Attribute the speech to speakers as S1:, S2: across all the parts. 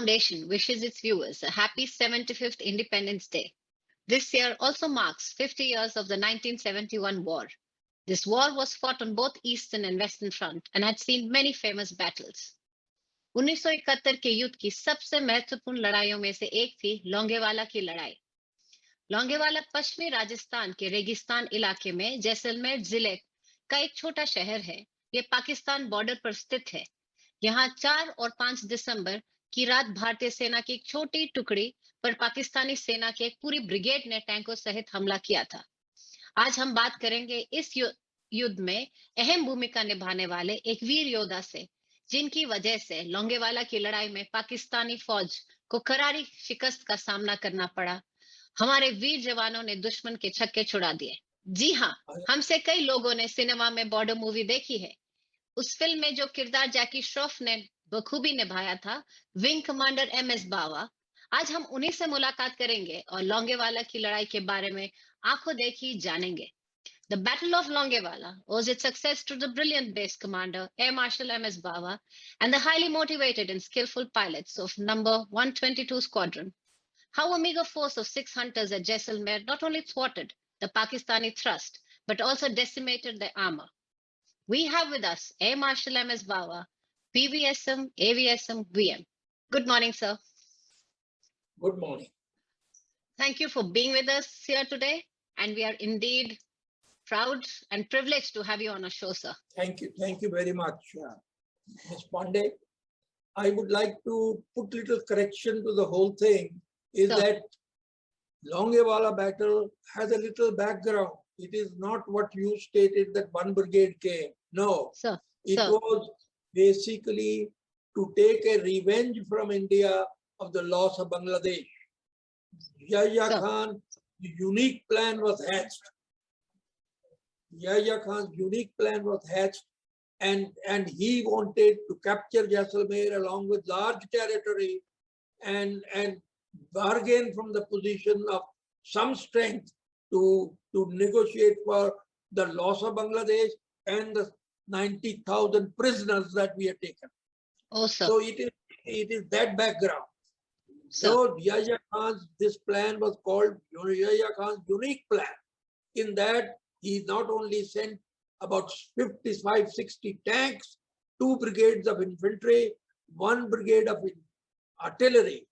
S1: Foundation wishes its viewers a happy 75th Independence Day. This year also marks 50 years of the 1971 war. This war was fought on both Eastern and Western Front and had seen many famous battles. 1971 के युद्ध की सबसे महत्वपूर्ण लड़ाइयों में से एक थी लोंगेवाला की लड़ाई। लोंगेवाला पश्चिमी राजस्थान के रेगिस्तान इलाके में जैसलमेर जिले का एक छोटा शहर है। ये पाकिस्तान बॉर्डर पर स्थित है। यहाँ 4 और 5 दिसंबर की रात भारतीय सेना की एक छोटी टुकड़ी पर पाकिस्तानी सेना की एक पूरी ब्रिगेड ने टैंकों सहित हमला किया था। आज हम बात करेंगे इस युद्ध में अहम भूमिका निभाने वाले एक वीर योद्धा से, जिनकी वजह से लोंगेवाला की लड़ाई में पाकिस्तानी फौज को करारी शिकस्त का सामना करना पड़ा। हमारे वीर जवानों ने दुश्मन के छक्के छुड़ा दिए। जी हाँ, हमसे कई लोगों ने सिनेमा में बॉर्डर मूवी देखी है। उस फिल्म में जो किरदार जैकी श्रॉफ ने बखूबी निभाया था, विंग कमांडर एमएस बावा। आज हम उन्हीं से मुलाकात करेंगे और लोंगेवाला की लड़ाई के बारे में आंखों देखी जानेंगे। The Battle of Longevala owes its success to the brilliant base commander, Air Marshal M.S. Bawa, and the highly motivated and skillful pilots of number 122 Squadron. How a meager force of 6 hunters at Jaisalmer not only thwarted the Pakistani thrust, but also decimated their armor. We have with us Air Marshal M.S. Bawa, PVSM, AVSM, VM. Good morning, sir.
S2: Good morning.
S1: Thank you for being with us here today, and we are indeed proud and privileged to have you on our show, sir.
S2: Thank you. Thank you very much, Ms. Pandey. I would like to put little correction to the whole thing, is that Longevala battle has a little background. It is not what you stated that one brigade came. No, it was basically to take a revenge from India of the loss of Bangladesh. Yahya Khan's unique plan was hatched. Yahya Khan's unique plan was hatched, and he wanted to capture Jaisalmer along with large territory and bargain from the position of some strength to negotiate for the loss of Bangladesh and the 90,000 prisoners that we have taken.
S1: Oh, sir.
S2: So it is that background. So Yahya Khan's, this plan was called Yahya Khan's unique plan, in that he not only sent about 55-60 tanks, 2 brigades of infantry, 1 brigade of artillery.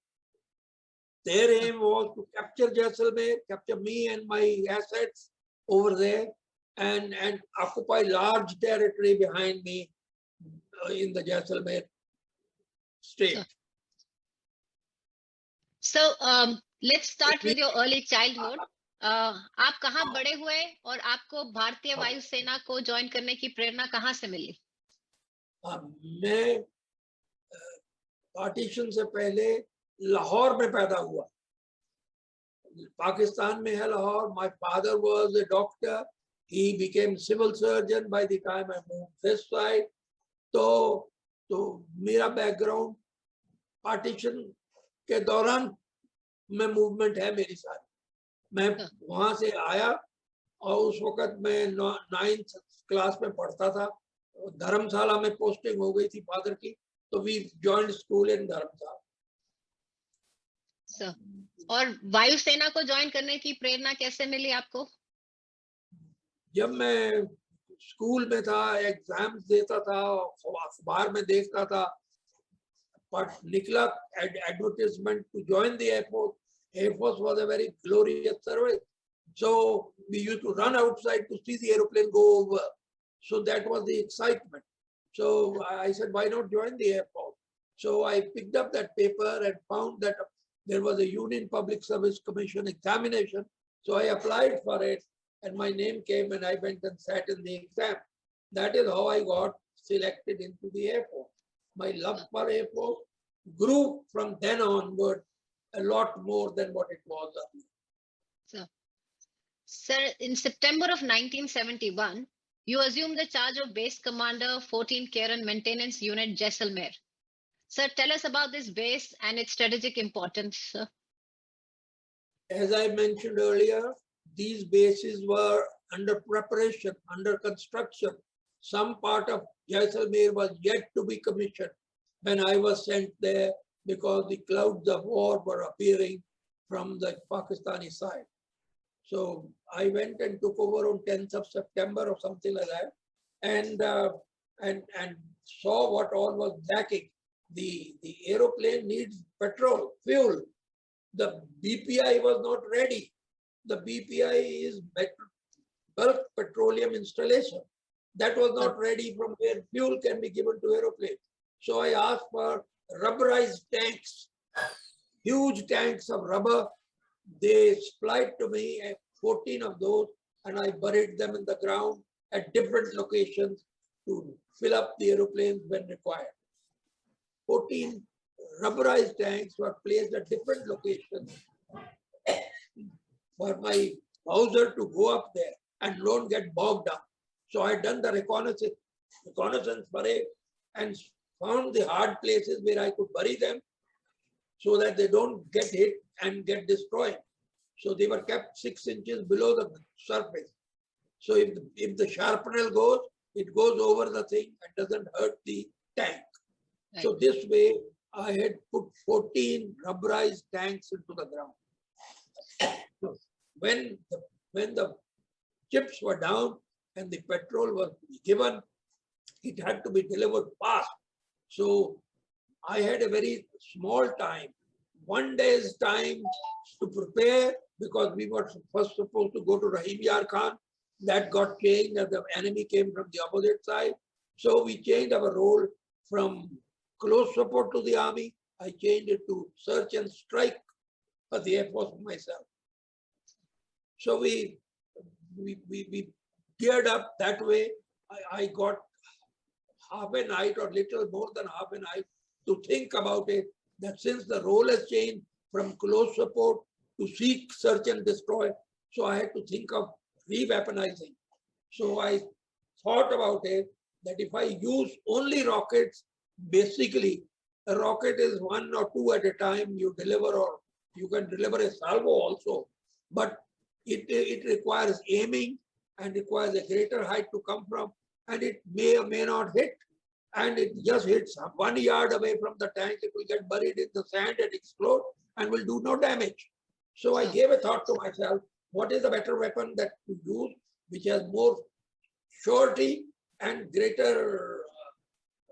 S2: Their aim was to capture Jaisalmer, capture me and my assets over there, and occupy large territory behind me in the Jaisalmer state.
S1: So let's start with your early childhood. आप कहाँ बड़े हुए और आपको भारतीय वायुसेना को join करने की प्रेरणा कहाँ से मिली?
S2: मैं पार्टीशन से पहले लाहौर में पैदा हुआ। पाकिस्तान में है Lahore. My father was a doctor. He became civil surgeon by the time I moved this side. तो मेरा बैकग्राउंड पार्टीशन के दौरान में मूवमेंट है मेरी सारी. मैं वहां से आया और उस वक्त मैं 9th क्लास में पढ़ता था. धर्मशाला में पोस्टिंग हो गई थी फादर की, तो वी जॉइंड स्कूल इन धर्मशाला.
S1: और वायुसेना को ज्वाइन करने की प्रेरणा कैसे मिली आपको?
S2: जब मैं स्कूल में था, एग्जाम्स देता था, अखबार में देखता था, पर निकला advertisement to join the air force. Air Force was a very glorious service. So we used to run outside to see the aeroplane go over. So that was the excitement. So I said, why not join the Air Force? So I picked up that paper and found that there was a Union Public Service Commission examination. So I applied for it and my name came and I went and sat in the exam. That is how I got selected into the Air Force. My love for Air Force grew from then onward a lot more than what it was earlier.
S1: Sir, in September of 1971, you assumed the charge of Base Commander 14 Care and Maintenance Unit Jaisalmer. Sir, tell us about this base and its strategic importance, sir.
S2: As I mentioned earlier, these bases were under preparation, under construction. Some part of Jaisalmer was yet to be commissioned when I was sent there because the clouds of war were appearing from the Pakistani side. So I went and took over on 10th of September or something like that, and saw what all was lacking. The aeroplane needs petrol, fuel. The BPI was not ready. The BPI is bulk petroleum installation. That was not ready from where fuel can be given to aeroplanes. So I asked for rubberized tanks, huge tanks of rubber. They supplied to me 14 of those, and I buried them in the ground at different locations to fill up the aeroplanes when required. 14 rubberized tanks were placed at different locations for my Hauser to go up there and don't get bogged down. So I had done the reconnaissance parade and found the hard places where I could bury them so that they don't get hit and get destroyed. So they were kept 6 inches below the surface. So if the sharpener goes, it goes over the thing and doesn't hurt the tank. Right. So this way, I had put 14 rubberized tanks into the ground. So when the chips were down and the petrol was given, it had to be delivered fast. So I had a very small time, 1 day's time to prepare, because we were first supposed to go to Rahim Yar Khan. That got changed as the enemy came from the opposite side. So we changed our role from close support to the army. I changed it to search and strike for the Air Force myself. So we geared up that way. I got half a night or little more than half a night to think about it, that since the role has changed from close support to seek, search and destroy, so I had to think of re-weaponizing. So I thought about it, that if I use only rockets, basically a rocket is 1 or 2 at a time you deliver, or you can deliver a salvo also, but it requires aiming and requires a greater height to come from, and it may or may not hit, and it just hits 1 yard away from the tank, it will get buried in the sand and explode and will do no damage. So I gave a thought to myself, what is the better weapon that to use, which has more surety and greater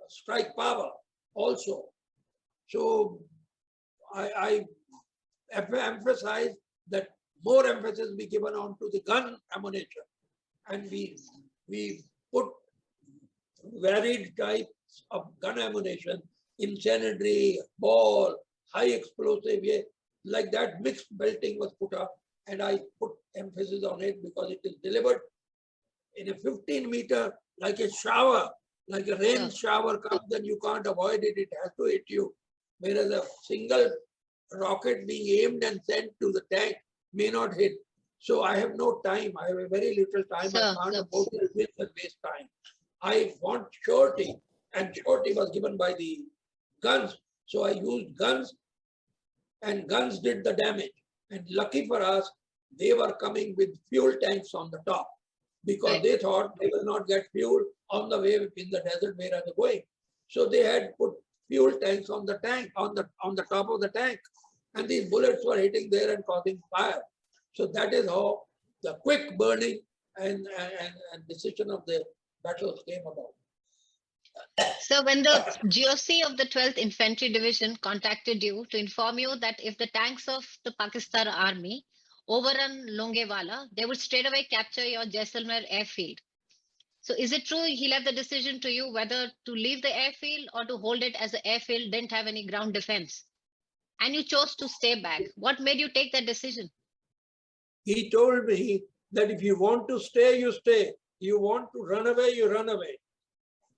S2: strike power also. So I emphasize that more emphasis be given on to the gun ammunition, and we put varied types of gun ammunition, incendiary, ball, high explosive, like that mixed belting was put up, and I put emphasis on it because it is delivered in a 15-meter, like a shower, like a rain shower comes, then you can't avoid it, it has to hit you. Whereas a single rocket being aimed and sent to the tank may not hit. So I have no time, I have a very little time, I can't afford to waste time. I want surety, and surety was given by the guns. So I used guns, and guns did the damage. And lucky for us, they were coming with fuel tanks on the top, because they thought they will not get fuel on the way in the desert where they were going. So they had put fuel tanks on the tank, on the top of the tank, and these bullets were hitting there and causing fire. So that is how the quick burning and decision of the battles came about.
S1: So when the GOC of the 12th Infantry Division contacted you to inform you that if the tanks of the Pakistan Army overrun Longewala, they would straight away capture your Jaisalmer airfield. So is it true he left the decision to you whether to leave the airfield or to hold it, as the airfield didn't have any ground defense? And you chose to stay back. What made you take that decision?
S2: He told me that if you want to stay, you stay. You want to run away, you run away.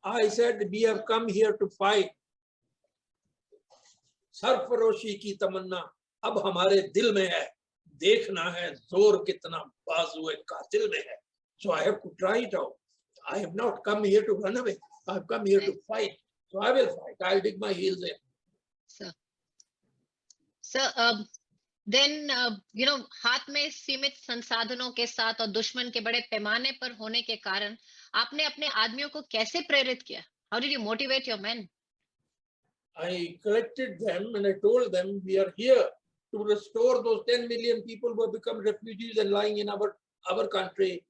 S2: I said, we have come here to fight. सरफरोशी की तमन्ना अब हमारे दिल में है, देखना है जोर कितना बाजुए कातिल में है. So I have to try it out. I have not come here to run away. I have come here to fight. So I will fight. I'll dig my heels in.
S1: So then, हाथ में सीमित संसाधनों के साथ और दुश्मन के बड़े पैमाने पर होने के कारण आपने अपने आदमियों को कैसे प्रेरित किया? How did you motivate your men?
S2: I collected them and I told them we are here to restore those 10 million people who have become refugees and lying in our country.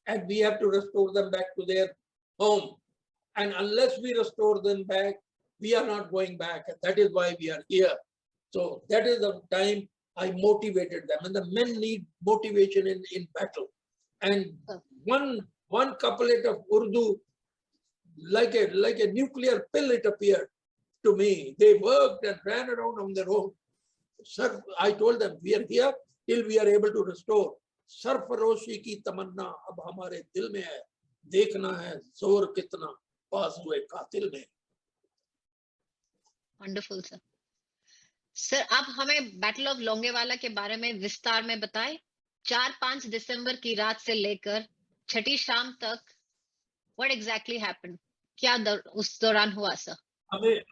S2: And we have to restore them back to their home. And unless we restore them back, we are not going back. And that is why we are here. So that is the time I motivated them. And the men need motivation in battle. And one couplet of Urdu, like a nuclear pill, it appeared to me. They worked and ran around on their own. Sir, I told them, we are here till we are able to restore. सरफरोशी की तमन्ना अब हमारे दिल में है, देखना है जोर कितना पास हुए कातिल में.
S1: Wonderful sir. सर आप हमें बैटल ऑफ लोंगेवाला के बारे में विस्तार में बताएं. 4-5 दिसंबर की रात से लेकर छठी शाम तक व्हाट एग्जैक्टली हैपेंड, क्या उस दौरान हुआ सर?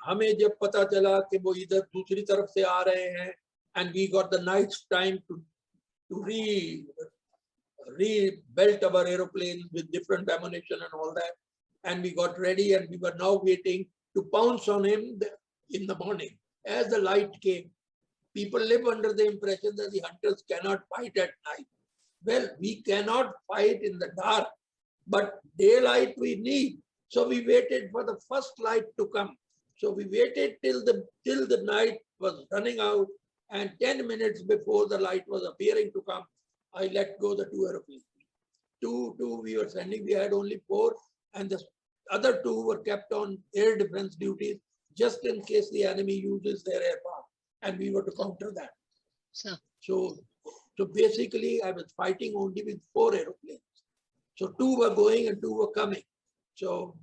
S2: हमें जब पता चला कि वो इधर दूसरी तरफ से आ रहे हैं, and we got the night's time to rebuild our aeroplanes with different ammunition and all that, and we got ready and we were now waiting to pounce on him in the morning. As the light came, people live under the impression that the hunters cannot fight at night. Well, we cannot fight in the dark, but daylight we need. So we waited for the first light to come. So we waited till the night was running out, and 10 minutes before the light was appearing to come, I let go the 2 aeroplanes. Two we were sending, we had only 4, and the other 2 were kept on air defense duties just in case the enemy uses their air power, and we were to counter that. So basically I was fighting only with 4 aeroplanes. So 2 were going and 2 were coming. So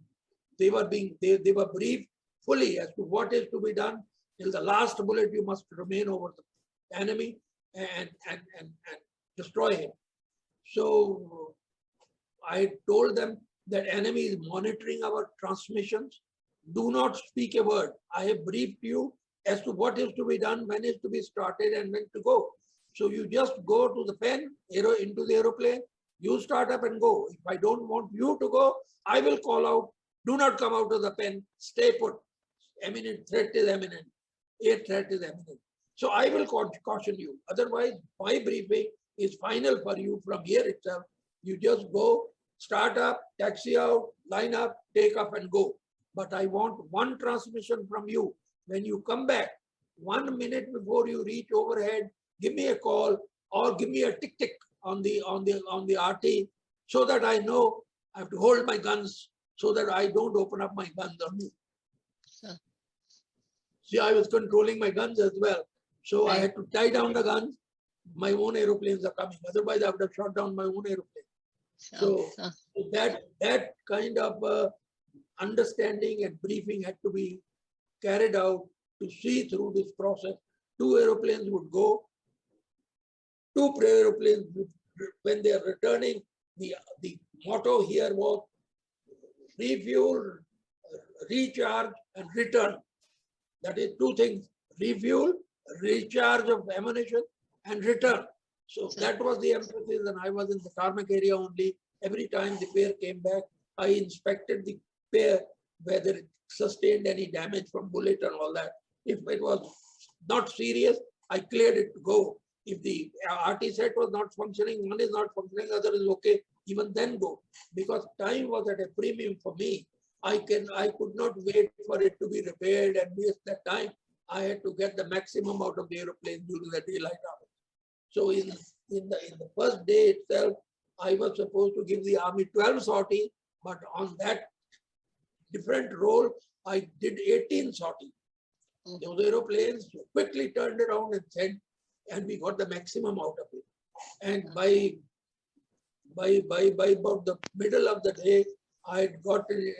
S2: they were briefed fully as to what is to be done. Till the last bullet, you must remain over the enemy and destroy him. So I told them that enemy is monitoring our transmissions. Do not speak a word. I have briefed you as to what is to be done, when is to be started, and when to go. So you just go to the pen, into the aeroplane, you start up and go. If I don't want you to go, I will call out, do not come out of the pen, stay put. Imminent threat is imminent. Air threat is imminent. So I will caution you. Otherwise, my briefing is final for you from here itself. You just go, start up, taxi out, line up, take off and go. But I want one transmission from you. When you come back, 1 minute before you reach overhead, give me a call or give me a tick on the RT, so that I know I have to hold my guns so that I don't open up my guns on you. See, I was controlling my guns as well. So I had to tie down the guns. My own aeroplanes are coming. Otherwise, I would have shot down my own aeroplane. So that kind of understanding and briefing had to be carried out to see through this process. 2 aeroplanes would go. 2 aeroplanes, when they are returning, the motto here was refuel, recharge, and return. That is 2 things: refuel, recharge of ammunition, and return. So that was the emphasis, and I was in the tarmac area only. Every time the pair came back, I inspected the pair, whether it sustained any damage from bullet and all that. If it was not serious, I cleared it to go. If the RT set was not functioning, one is not functioning, other is okay, even then go. Because time was at a premium for me. I could not wait for it to be repaired and waste that time. I had to get the maximum out of the aeroplane during the daylight hours. So in the first day itself, I was supposed to give the Army 12 sorties, but on that different role, I did 18 sorties. Those aeroplanes quickly turned around and said, and we got the maximum out of it. And by about the middle of the day, I had got a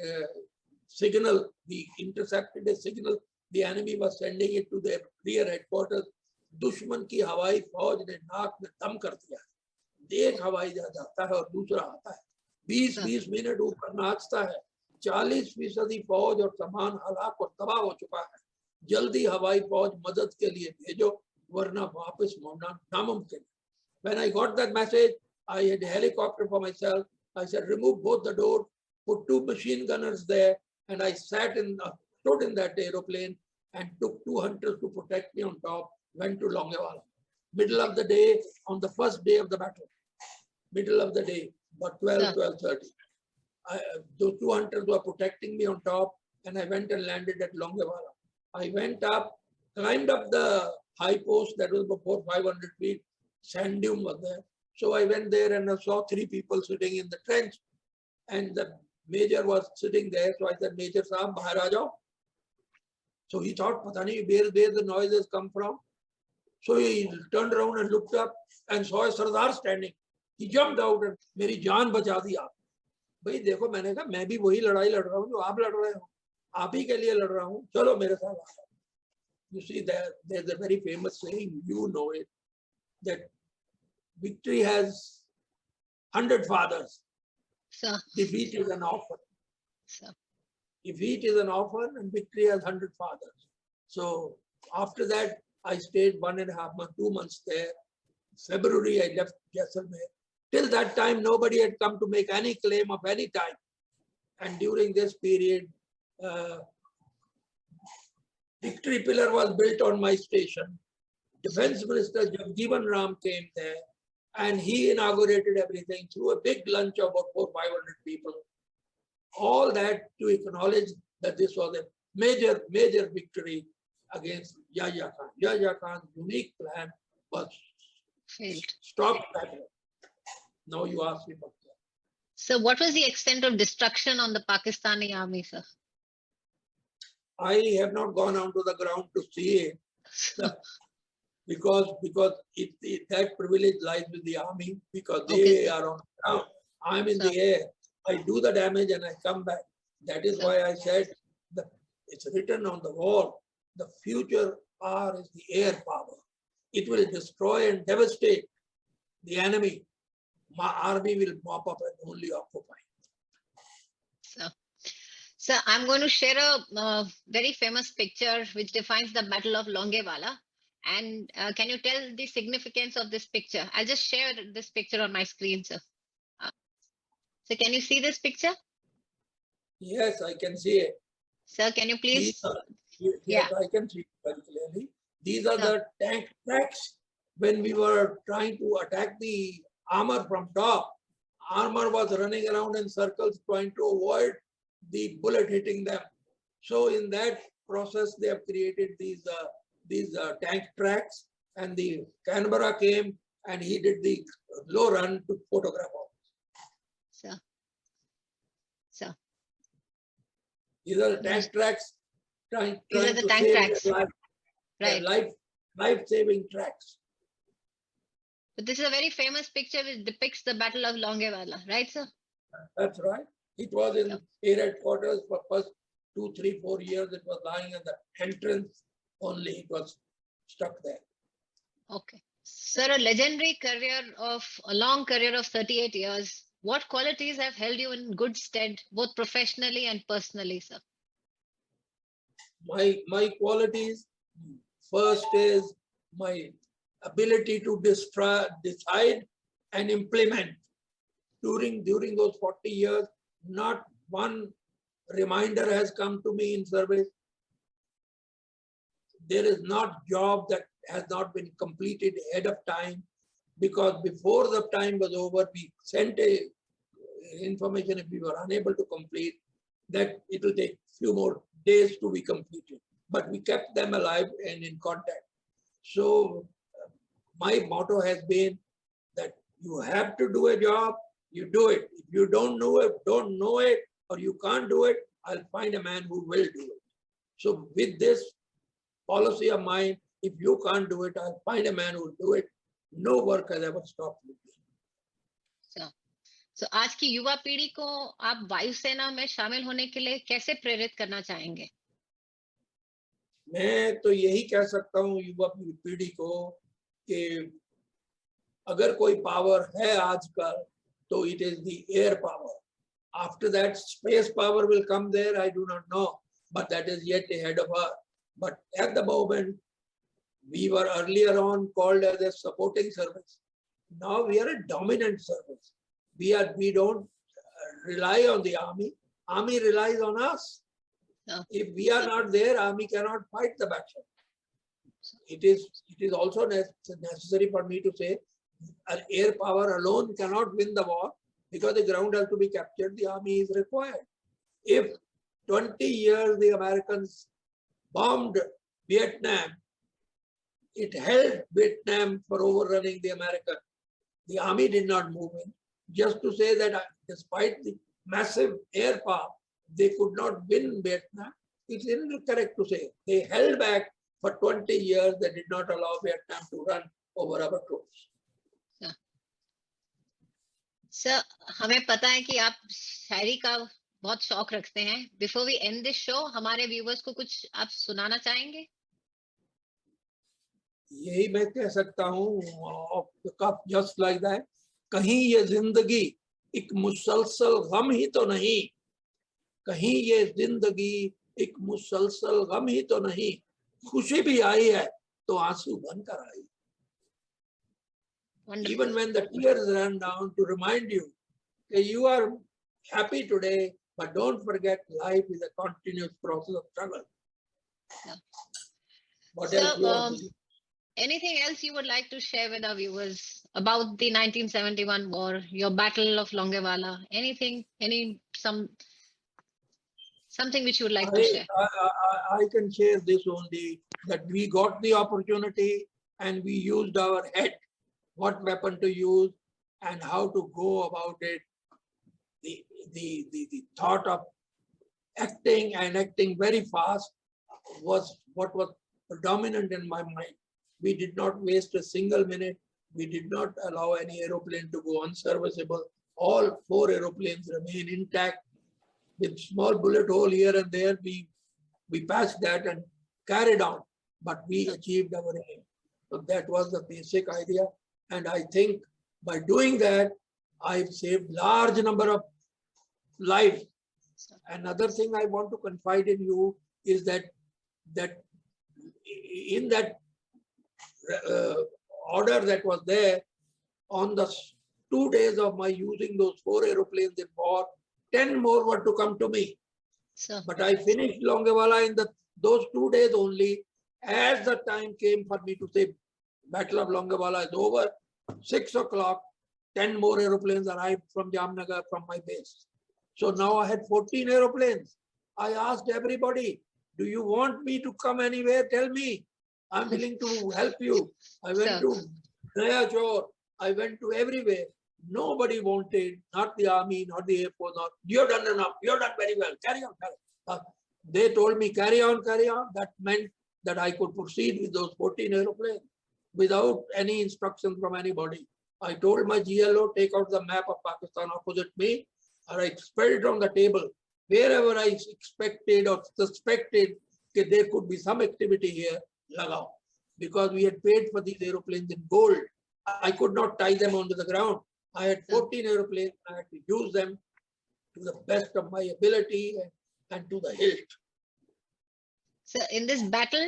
S2: signal. We intercepted a signal. The enemy was sending it to their rear headquarters. दुश्मन की हवाई फौज ने नाक में दम कर दिया. एक हवाई जहाज आता है और दूसरा आता है. 20-20 मिनट ऊपर नाचता है. 40% फौज और सामान हलाक और तबाह हो चुका है. जल्दी हवाई फौज मदद के लिए भेजो, वरना वापस मोड़ना नामुमकिन. When I got that message, I had a helicopter for myself. I said, remove both the doors, put 2 machine gunners there, and I sat in stood in that aeroplane and took 2 hunters to protect me on top, went to Longewala. Middle of the day, on the first day of the battle. Middle of the day, about 12, 12:30. Those 2 hunters were protecting me on top, and I went and landed at Longewala. I went up, climbed up the high post that was about 500 feet. Sand dune was there. So I went there and I saw 3 people sitting in the trench, and the major was sitting there. So I said, Major Saab, bahar aa jao. So he thought, pata nahi where the noises come from. So he turned around and looked up and saw a Sardar standing. He jumped out and मेरी जान बचा दी आप. भाई देखो, मैंने कहा मैं भी वही लड़ाई लड़ रहा हूँ जो आप लड़ रहे हो, आप ही के लिए लड़ रहा हूँ, चलो मेरे साथ आओ. You see, there's a very famous saying, you know it, that victory has 100 fathers.
S1: Sir.
S2: Defeat is an orphan.
S1: Sir.
S2: Defeat is an orphan and victory has 100 fathers. So after that, I stayed 1.5 months, 2 months there. February, I left Jaisalmer. Till that time, nobody had come to make any claim of any time. And during this period, Victory Pillar was built on my station. Defense Minister Jagjeevan Ram came there, and he inaugurated everything through a big lunch of about 400-500 people. All that to acknowledge that this was a major victory against Yahya Khan. Yahya Khan's unique plan was stop battle. Now you ask me about that.
S1: So what was the extent of destruction on the Pakistani army, sir?
S2: I have not gone onto the ground to see it because that privilege lies with the army, because they are on the ground. I'm in the air. I do the damage and I come back. That is why I said that it's written on the wall. The future power is the air power. It will destroy and devastate the enemy. My army will mop up and only occupy.
S1: So I'm going to share a very famous picture which defines the Battle of Longewala. And can you tell the significance of this picture? I'll just share this picture on my screen, sir. So can you see this picture?
S2: Yes, I can see it.
S1: Sir, can you please?
S2: Yes, I can see it very clearly. These are the tank tracks when we were trying to attack the armor from top. Armor was running around in circles trying to avoid the bullet hitting them. So in that process, they have created these tank tracks, and the Canberra came and he did the low run to photograph all.
S1: Sir.
S2: These are the tank tracks trying
S1: These are the
S2: to
S1: tank
S2: save
S1: tracks.
S2: life,
S1: Right.
S2: life-saving tracks.
S1: But this is a very famous picture which depicts the Battle of Longewala, right, sir?
S2: That's right. It was in air headquarters for first 2, 3, 4 years. It was lying at the entrance only. It was stuck there.
S1: Okay. Sir, a legendary career a long career of 38 years. What qualities have held you in good stead, both professionally and personally, sir?
S2: My qualities, first is my ability to decide and implement. During those 40 years, not one reminder has come to me in service. There is not job that has not been completed ahead of time, because before the time was over, we sent information if we were unable to complete, that it will take few more days to be completed. But we kept them alive and in contact. So my motto has been that you have to do a job, you do it. If you don't know it, or you can't do it, I'll find a man who will do it. So with this policy of mine, if you can't do it, I'll find a man who will do it. No work has ever stopped me.
S1: So आज की युवा पीढ़ी को आप वायुसेना में शामिल होने के लिए कैसे प्रेरित करना चाहेंगे?
S2: मैं तो यही कह सकता हूँ युवा पीढ़ी को कि अगर कोई पावर है आजकल, तो it is the air power. After that, space power will come there. I do not know, but that is yet ahead of us. But at the moment, we were earlier on called as a supporting service. Now we are a dominant service. We don't rely on the army. Army relies on us.
S1: No.
S2: If we are not there, army cannot fight the battle. It is also necessary for me to say, air power alone cannot win the war because the ground has to be captured. The army is required. If 20 years the Americans bombed Vietnam, it held Vietnam for overrunning the Americans. The army did not move in. Just to say that despite the massive air power, they could not win Vietnam. It's incorrect to say. They held back for 20 years. They did not allow Vietnam to run over our troops.
S1: Sir, हमें पता है कि आप शायरी का बहुत शौक रखते हैं. Before we end this show, हमारे व्यूवर्स को कुछ आप सुनाना चाहेंगे?
S2: यही मैं कह सकता हूँ, जस्ट लाइक दैट, कहीं ये जिंदगी एक मुसलसल गम ही तो नहीं, कहीं ये जिंदगी एक मुसलसल गम ही तो नहीं, खुशी भी आई है तो आंसू बनकर आई.
S1: Wonderful.
S2: Even when the tears run down, to remind you that you are happy today, but don't forget life is a continuous process of struggle.
S1: Yeah.
S2: What
S1: So,
S2: else you want to do?
S1: Anything else you would like to share with our viewers about the 1971 war, your Battle of Longevala? Anything, something which you would like to share?
S2: I can share this only, that we got the opportunity and we used our head, what weapon to use and how to go about it. The thought of acting and acting very fast was what was predominant in my mind. We did not waste a single minute. We did not allow any aeroplane to go unserviceable. All 4 aeroplanes remain intact. With small bullet hole here and there, we patched that and carried on, but we achieved our aim. So that was the basic idea. And I think by doing that, I've saved large number of lives. Another thing I want to confide in you is that in that order that was there, on the 2 days of my using those 4 aeroplanes in war, 10 more were to come to me.
S1: So,
S2: But I finished Longevala in those 2 days only. As the time came for me to say Battle of Longevala is over, 6 o'clock, 10 more aeroplanes arrived from Jamnagar, from my base. So now I had 14 aeroplanes. I asked everybody, do you want me to come anywhere? Tell me. I'm willing to help you. I went to Gaya Shore. I went to everywhere. Nobody wanted, not the army, not the air force, not, you've done enough, you've done very well, carry on, carry on. They told me, carry on, carry on. That meant that I could proceed with those 14 aeroplanes without any instruction from anybody. I told my GLO, take out the map of Pakistan opposite me, and I spread it on the table. Wherever I expected or suspected that there could be some activity here, lagao. Because we had paid for these aeroplanes in gold. I could not tie them onto the ground. I had 14 aeroplanes. I had to use them to the best of my ability and to the hilt.
S1: So in this battle,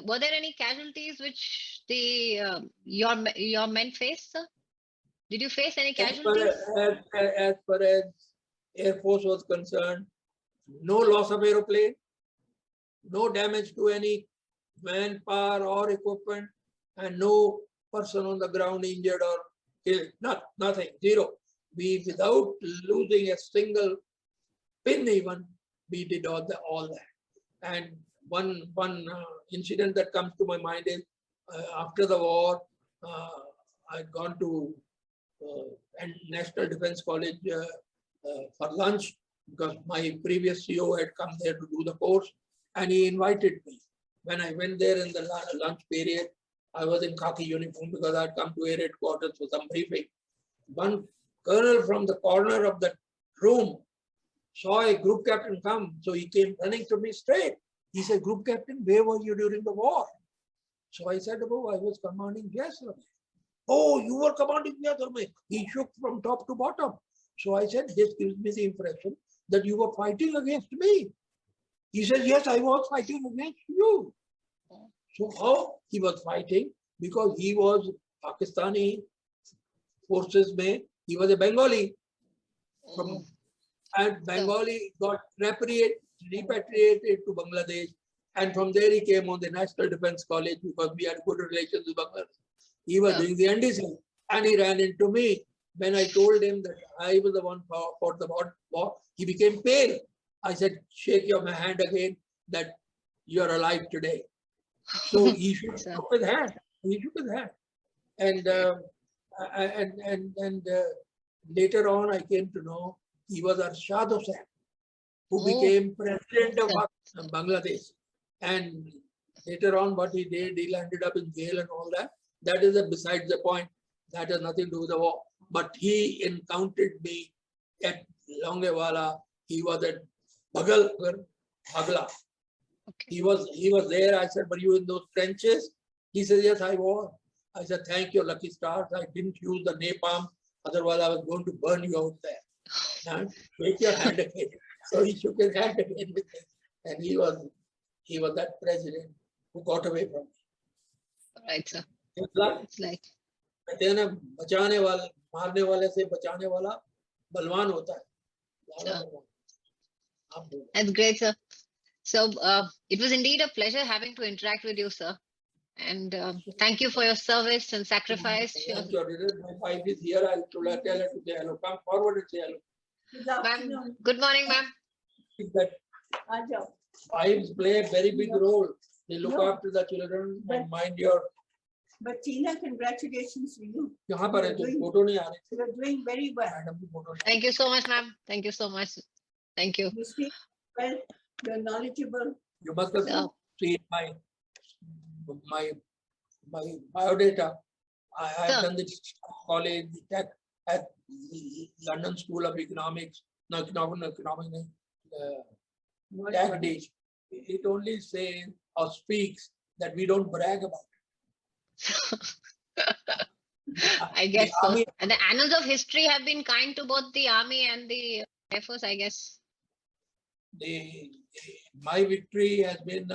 S1: were there any casualties which your men faced, sir? Did you face any casualties?
S2: As far as Air Force was concerned, no loss of aeroplane, no damage to any manpower or equipment, and no person on the ground injured or killed. Nothing, zero. We, without losing a single pin even, we did all that. And one incident that comes to my mind is after the war, I'd gone to National Defense College for lunch because my previous CEO had come there to do the course, and he invited me. When I went there in the lunch period, I was in khaki uniform because I'd come to air headquarters for some briefing. One colonel from the corner of the room saw a group captain come, so he came running to me straight. He said, "Group captain, where were you during the war?" So I said, "Oh, I was commanding Jaisalmer." "Oh, you were commanding Jaisalmer." He shook from top to bottom. So I said, "This gives me the impression that you were fighting against me." He said, "Yes, I was fighting against you." So how he was fighting? Because he was Pakistani forces he was a Bengali. And Bengali got repatriated repatriated to Bangladesh, and from there he came on the National Defence College because we had good relations with Bangladesh. He was doing the NDC, and he ran into me. When I told him that I was the one for the war, he became pale. I said, shake your hand again that you're alive today. So he shook his hand. He shook his hand. And later on, I came to know he was Arshad Hussain, who became president of Bangladesh. And later on, what he did, he landed up in jail and all that. That is besides the point. That has nothing to do with the war. But he encountered me at Longewala. He was at Bhagla. He was there. I said, were you in those trenches? He said, yes, I was. I said, thank you, lucky stars. I didn't use the napalm. Otherwise, I was going to burn you out there. And shake your hand again. So he shook his hand again with me. And he was that president who got away from me.
S1: Right, sir.
S2: It's like कहते हैं ना, बचाने वाले मारने वाले से बचाने वाला बलवान होता है.
S1: That's great, sir. So it was indeed a pleasure having to interact with you, sir. And thank you for your service and sacrifice.
S2: My wife is here. I'll tell her to say hello. Come forward and say hello.
S1: Good morning, ma'am.
S2: Wives play a very big role. They look after the children and mind your.
S3: But Tina, congratulations to you.
S2: यहाँ पर है तो photo नहीं आ रही.
S3: You're doing very well.
S1: Thank you so much, ma'am. Thank you so much. Thank you.
S3: You speak well. You're knowledgeable.
S2: You must have seen my biodata. I have done the college, the tech at London School of Economics. No, economics. Tech days. It only says or speaks that we don't brag about it.
S1: I guess so. And the annals of history have been kind to both the army and the Air Force, I guess.
S2: My victory has been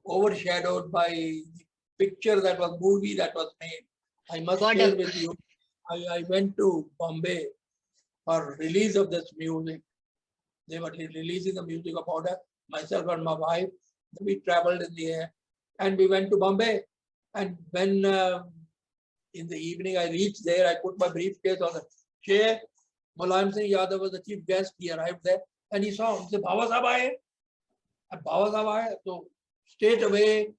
S2: overshadowed by the picture that was movie that was made. I must share with you. I went to Bombay for release of this music. They were releasing the music of Border. Myself and my wife, we traveled in the air, and we went to Bombay. And when in the evening I reached there, I put my briefcase on the chair. Mulayam Singh Yadav was the chief guest. He arrived there and he saw, he said, Baba Sahab aaye. And Baba Sahab aaye. So straight away,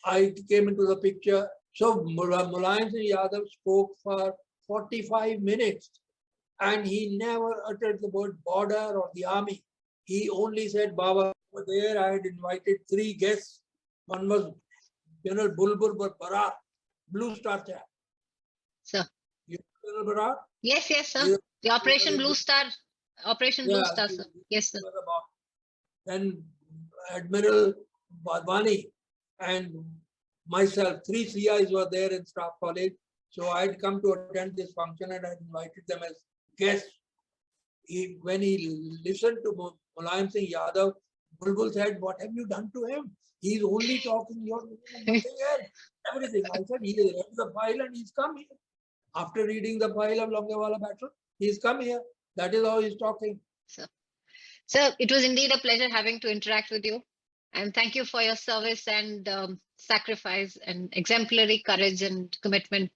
S2: I came into the picture. So Mulayam Singh Yadav spoke for 45 minutes and he never uttered the word border or the army. He only said, Baba, over there I had invited 3 guests. One was General Bulbul Barar, Blue Star chap.
S1: Sir.
S2: You know General Barar?
S1: Yes, yes, sir. The Operation Blue Star. Operation Blue Star, sir. Yes, sir.
S2: Then Admiral Badwani and myself, 3 CIs were there in Staff College. So I had come to attend this function and I invited them as guests. When he listened to Mulayam Singh Yadav, Bulbul said, what have you done to him? He's only talking, you're nothing else. Everything. I said, he read the file and he's come here. After reading the file of Longewala battle, he's come here. That is how he's talking.
S1: Sir, it was indeed a pleasure having to interact with you. And thank you for your service and sacrifice and exemplary courage and commitment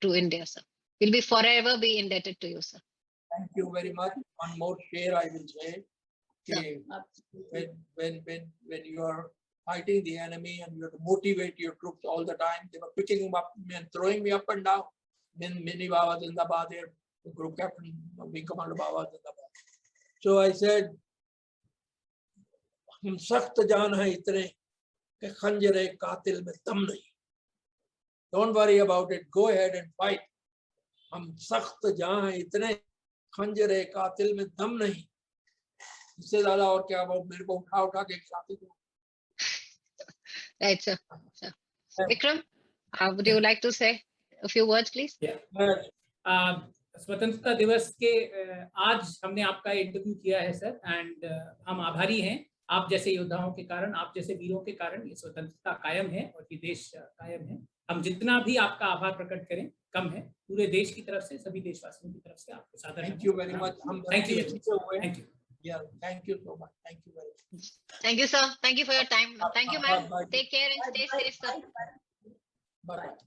S1: to India, sir. We'll forever be indebted to you, sir.
S2: Thank you very much. One more share I will say. Okay. When you are fighting the enemy and you have to motivate your troops all the time, they were picking them up and throwing me up and down. Mini Baba Zindabad, the group captain, Wing Commander Baba Zindabad. So I said, हम सख्त जान है इतने कि खंजरे कातिल में दम नहीं. Don't worry about it. Go ahead and fight. हम सख्त जान है इतने खंजरे कातिल में दम नहीं. इससे ज्यादा और क्या वो मेरे को उठा के खिलाते थे.
S1: Right, sir. Vikram, would you like to say a few words, please?
S4: Yeah. स्वतंत्रता दिवस के आज हमने आपका इंटरव्यू किया है सर, एंड हम आभारी हैं आप जैसे योद्धाओं के कारण, आप जैसे वीरों के कारण ये स्वतंत्रता कायम है और ये देश कायम है. हम जितना भी आपका आभार प्रकट करें कम है. पूरे देश की तरफ से, सभी देशवासियों की तरफ से आपको सादर
S2: थैंक यू वेरी मच. हम
S4: thank you.
S2: Yeah, thank you so much. Thank you very much.
S1: Thank you, sir. Thank you for your time. Thank you, ma'am.
S2: Bye.
S1: Take care and stay safe, sir.
S3: Bye.
S2: Bye.